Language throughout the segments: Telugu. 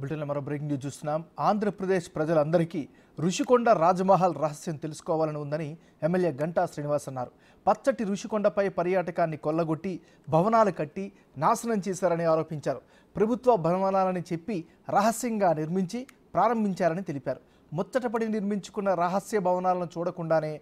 బ్రిటన్లో మరో బ్రేకింగ్ న్యూస్ చూస్తున్నాం. ఆంధ్రప్రదేశ్ ప్రజలందరికీ రుషికొండ రాజమహల్ రహస్యం తెలుసుకోవాలని ఉందని ఎమ్మెల్యే గంటా శ్రీనివాస్ అన్నారు. పచ్చటి రుషికొండపై పర్యాటకాన్ని కొల్లగొట్టి భవనాలు కట్టి నాశనం చేశారని ఆరోపించారు. ప్రభుత్వ భవనాలని చెప్పి రహస్యంగా నిర్మించి ప్రారంభించారని తెలిపారు. ముచ్చటపడి నిర్మించుకున్న రహస్య భవనాలను చూడకుండానే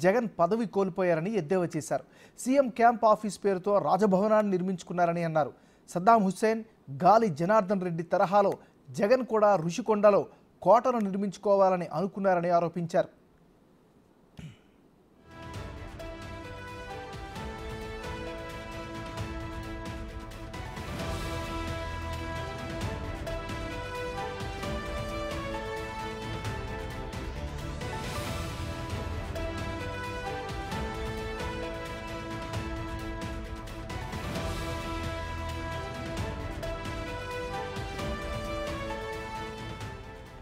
జగన్ పదవి కోల్పోయారని ఎద్దేవా చేశారు. సీఎం క్యాంప్ ఆఫీస్ పేరుతో రాజభవనాన్ని నిర్మించుకున్నారని అన్నారు. సద్దాం హుస్సేన్, గాలి జనార్దన్ రెడ్డి తరహాలో జగన్ కూడా రుషికొండలో కోటను నిర్మించుకోవాలని అనుకున్నారని ఆరోపించారు.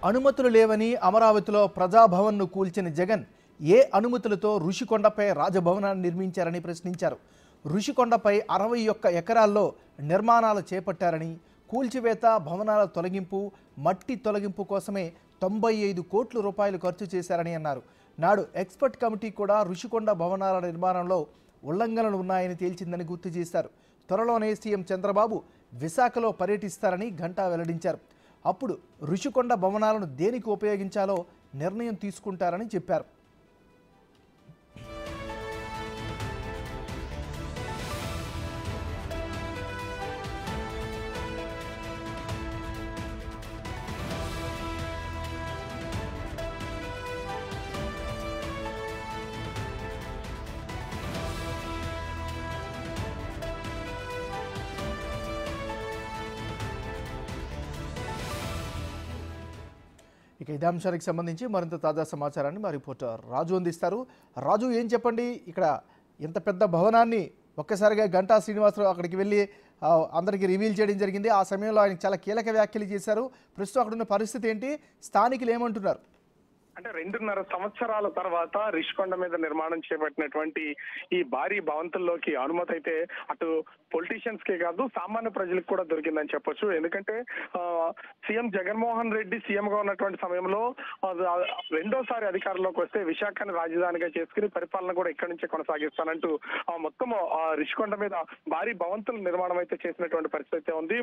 అనుమతులు లేవని అమరావతిలో ప్రజాభవన్ను కూల్చిన జగన్ ఏ అనుమతులతో రుషికొండపై రాజభవనాన్ని నిర్మించారని ప్రశ్నించారు. రుషికొండపై 61 ఎకరాల్లో నిర్మాణాలు చేపట్టారని, కూల్చివేత, భవనాల తొలగింపు, మట్టి తొలగింపు కోసమే 95 కోట్ల రూపాయలు ఖర్చు చేశారని అన్నారు. నాడు ఎక్స్పర్ట్ కమిటీ కూడా రుషికొండ భవనాల నిర్మాణంలో ఉల్లంఘనలు ఉన్నాయని తేల్చిందని గుర్తు చేశారు. త్వరలోనే సీఎం చంద్రబాబు విశాఖలో పర్యటిస్తారని గంటా వెల్లడించారు. అప్పుడు రుషికొండ భవనాలను దేనికి ఉపయోగించాలో నిర్ణయం తీసుకుంటారని చెప్పారు. ఇక ఇదే అంశానికి సంబంధించి మరింత తాజా సమాచారాన్ని మా రిపోర్టర్ రాజు అందిస్తారు. రాజు, ఏం చెప్పండి, ఇక్కడ ఇంత పెద్ద భవనాన్ని ఒక్కసారిగా గంటా శ్రీనివాసరావు అక్కడికి వెళ్ళి అందరికీ రివీల్ చేయడం జరిగింది. ఆ సమయంలో ఆయన చాలా కీలక వ్యాఖ్యలు చేశారు. ప్రస్తుతం అక్కడున్న పరిస్థితి ఏంటి, స్థానికులు ఏమంటున్నారు? అంటే 2.5 సంవత్సరాల తర్వాత రిషికొండ మీద నిర్మాణం చేపట్టినటువంటి ఈ భారీ భవంతుల్లోకి అనుమతి అయితే అటు పొలిటీషియన్స్ కే కాదు సామాన్య ప్రజలకు కూడా దొరికిందని చెప్పొచ్చు. ఎందుకంటే సీఎం జగన్మోహన్ రెడ్డి సీఎం గా ఉన్నటువంటి సమయంలో రెండోసారి అధికారంలోకి వస్తే విశాఖని రాజధానిగా చేసుకుని పరిపాలన కూడా ఇక్కడి నుంచే కొనసాగిస్తానంటూ మొత్తం రిషికొండ మీద భారీ భవంతుల నిర్మాణం అయితే చేసినటువంటి పరిస్థితి ఉంది.